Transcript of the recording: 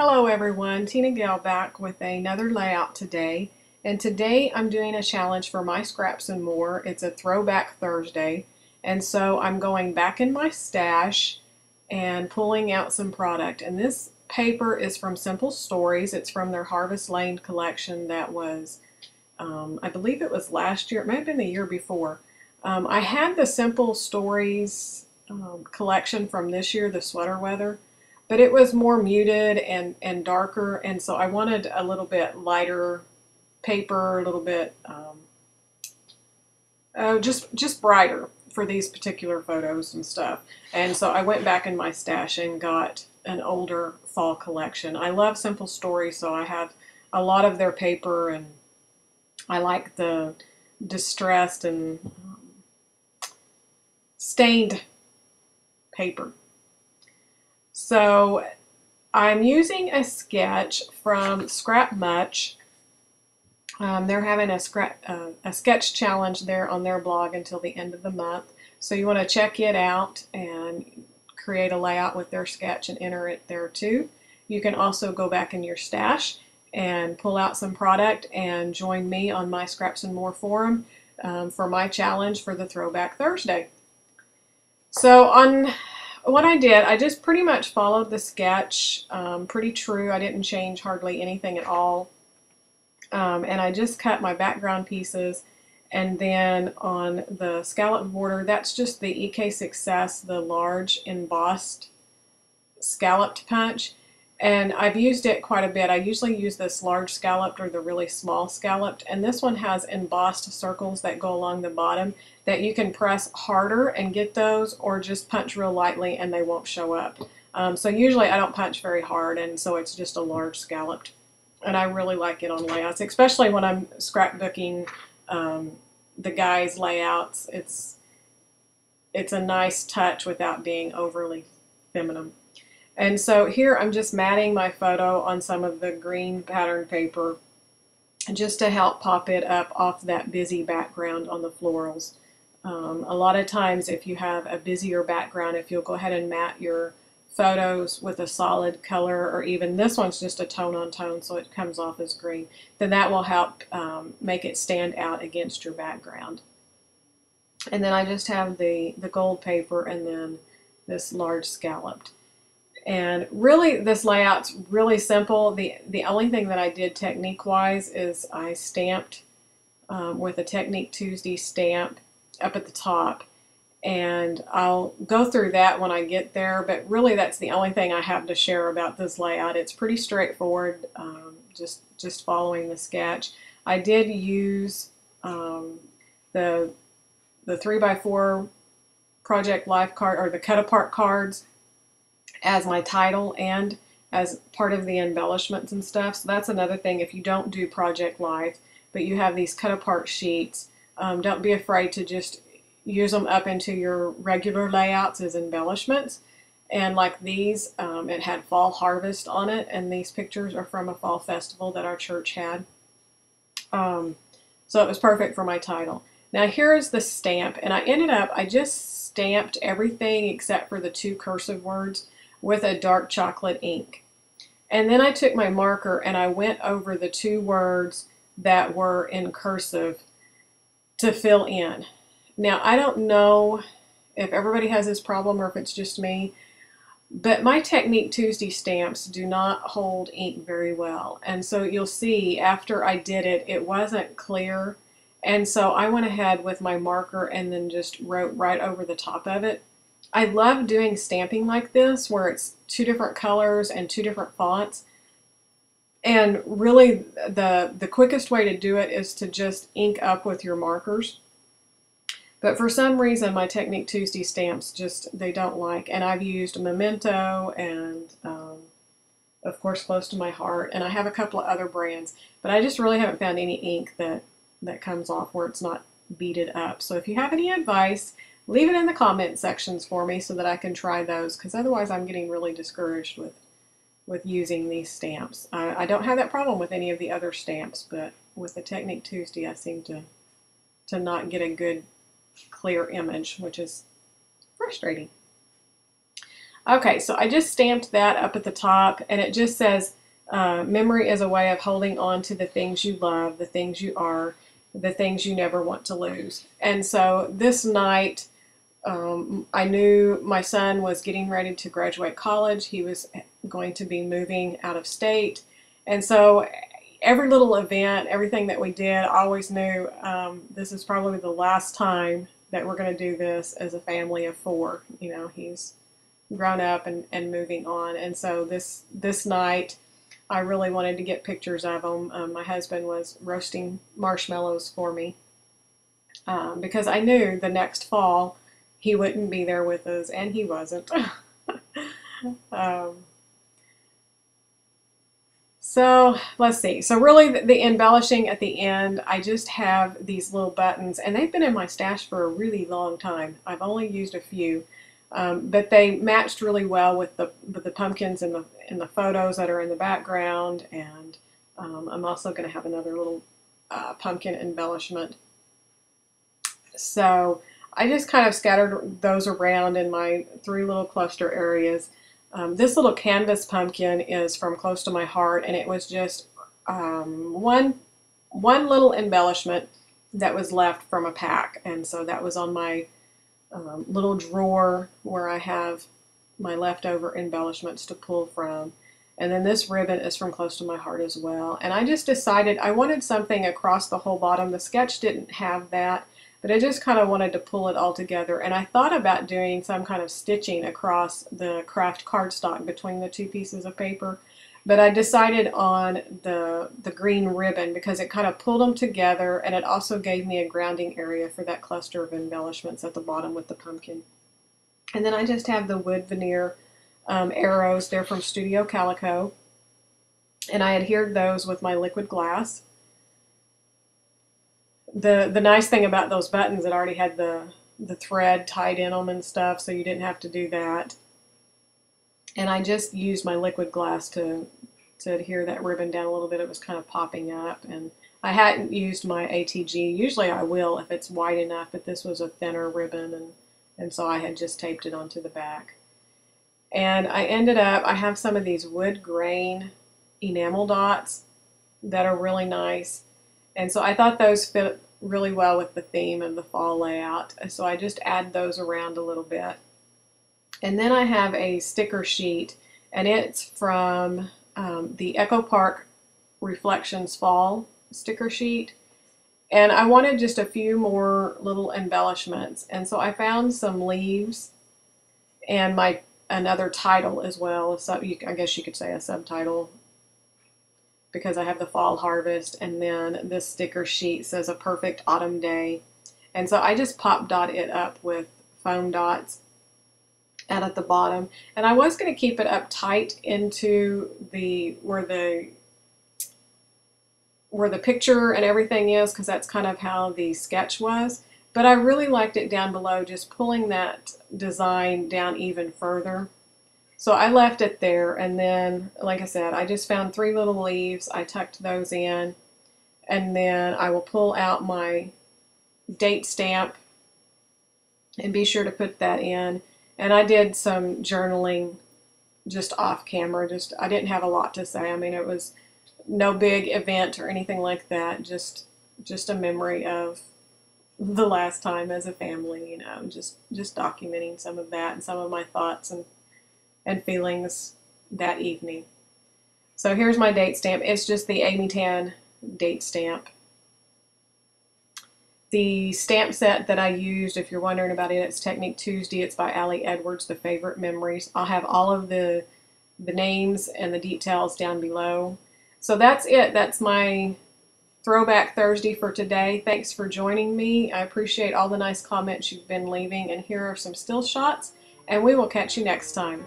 Hello everyone, Tina Gale back with another layout today. And today I'm doing a challenge for My Scraps and More. It's a Throwback Thursday. And so I'm going back in my stash and pulling out some product. And this paper is from Simple Stories. It's from their Harvest Lane collection that was, I believe it was last year. It may have been the year before. I had the Simple Stories collection from this year, the sweater weather. But it was more muted and darker, and so I wanted a little bit lighter paper, a little bit just brighter for these particular photos and stuff. And so I went back in my stash and got an older fall collection. I love Simple Stories, so I have a lot of their paper, and I like the distressed and stained paper. So I'm using a sketch from Scrapbook. They're having a sketch challenge there on their blog until the end of the month. So you want to check it out and create a layout with their sketch and enter it there too. You can also go back in your stash and pull out some product and join me on my Scraps and More forum for my challenge for the Throwback Thursday. So on what I did, I just pretty much followed the sketch, pretty true. I didn't change hardly anything at all. And I just cut my background pieces, and then on the scallop border, that's just the EK Success, the large embossed scalloped punch. And I've used it quite a bit. I usually use this large scalloped or the really small scalloped, and this one has embossed circles that go along the bottom that you can press harder and get those, or just punch real lightly and they won't show up. So usually I don't punch very hard, and so it's just a large scalloped. And I really like it on layouts, especially when I'm scrapbooking the guys' layouts. It's a nice touch without being overly feminine. And so here I'm just matting my photo on some of the green pattern paper just to help pop it up off that busy background on the florals. A lot of times if you have a busier background, if you'll go ahead and mat your photos with a solid color, or even this one's just a tone on tone so it comes off as green, then that will help make it stand out against your background. And then I just have the gold paper and then this large scalloped. And really, this layout's really simple. The only thing that I did technique-wise is I stamped with a Technique Tuesday stamp up at the top. And I'll go through that when I get there, but really that's the only thing I have to share about this layout. It's pretty straightforward, just following the sketch. I did use the 3x4 Project Life card, or the cut-apart cards, as my title and as part of the embellishments and stuff. So that's another thing. If you don't do Project Life, but you have these cut-apart sheets, don't be afraid to just use them up into your regular layouts as embellishments. And like these, it had Fall Harvest on it, and these pictures are from a fall festival that our church had. So it was perfect for my title. Now here's the stamp, and I just stamped everything except for the two cursive words with a dark chocolate ink. And then I took my marker and I went over the two words that were in cursive to fill in. Now I don't know if everybody has this problem or if it's just me, but my Technique Tuesday stamps do not hold ink very well. And so you'll see after I did it, it wasn't clear. And so I went ahead with my marker and then just wrote right over the top of it. I love doing stamping like this where it's two different colors and two different fonts. And really the quickest way to do it is to just ink up with your markers. But for some reason my Technique Tuesday stamps they don't like. And I've used Memento and of course Close to My Heart, and I have a couple of other brands, but I just really haven't found any ink that comes off where it's not beaded up. So if you have any advice, leave it in the comment sections for me so that I can try those, because otherwise I'm getting really discouraged with using these stamps. I don't have that problem with any of the other stamps, but with the Technique Tuesday I seem to not get a good clear image, which is frustrating. Okay, so I just stamped that up at the top, and it just says, memory is a way of holding on to the things you love, the things you are, the things you never want to lose. And so this night, I knew my son was getting ready to graduate college. He was going to be moving out of state. And so every little event, everything that we did, I always knew this is probably the last time that we're going to do this as a family of four. You know, he's grown up and moving on. And so this night, I really wanted to get pictures of him. My husband was roasting marshmallows for me because I knew the next fall he wouldn't be there with us, and he wasn't. So let's see. So really the embellishing at the end, I just have these little buttons, and they've been in my stash for a really long time. I've only used a few, but they matched really well with the pumpkins and the photos that are in the background. And I'm also going to have another little pumpkin embellishment. So I just kind of scattered those around in my three little cluster areas. This little canvas pumpkin is from close to my heart, and it was just one little embellishment that was left from a pack, and so that was on my little drawer where I have my leftover embellishments to pull from. And then this ribbon is from close to my heart as well. And I just decided I wanted something across the whole bottom. The sketch didn't have that, but I just kind of wanted to pull it all together. And I thought about doing some kind of stitching across the craft cardstock between the two pieces of paper. But I decided on the green ribbon because it kind of pulled them together, and it also gave me a grounding area for that cluster of embellishments at the bottom with the pumpkin. And then I just have the wood veneer arrows. They're from Studio Calico, and I adhered those with my liquid glass. The nice thing about those buttons, it already had the thread tied in them and stuff, so you didn't have to do that. And I just used my liquid glass to adhere that ribbon down a little bit. It was kind of popping up, and I hadn't used my ATG. Usually I will if it's wide enough, but this was a thinner ribbon, and so I had just taped it onto the back. And I ended up, I have some of these wood grain enamel dots that are really nice. And so I thought those fit really well with the theme of the fall layout. So I just add those around a little bit. And then I have a sticker sheet, and it's from the Echo Park Reflections Fall sticker sheet. And I wanted just a few more little embellishments. And so I found some leaves and another title as well. So I guess you could say a subtitle, because I have the fall harvest, and then this sticker sheet says a perfect autumn day. And so I just pop dot it up with foam dots out at the bottom. And I was going to keep it up tight into where the picture and everything is, because that's kind of how the sketch was. But I really liked it down below, just pulling that design down even further. So I left it there, and then, like I said, I just found three little leaves. I tucked those in, and then I will pull out my date stamp and be sure to put that in. And I did some journaling just off camera. I didn't have a lot to say. I mean, it was no big event or anything like that. Just a memory of the last time as a family, you know, just documenting some of that and some of my thoughts and feelings that evening. So here's my date stamp. It's just the Amy Tan date stamp. The stamp set that I used, if you're wondering about it, it's Technique Tuesday. It's by Allie Edwards, The Favorite Memories. I'll have all of the names and the details down below. So that's it. That's my Throwback Thursday for today. Thanks for joining me. I appreciate all the nice comments you've been leaving, and here are some still shots, and we will catch you next time.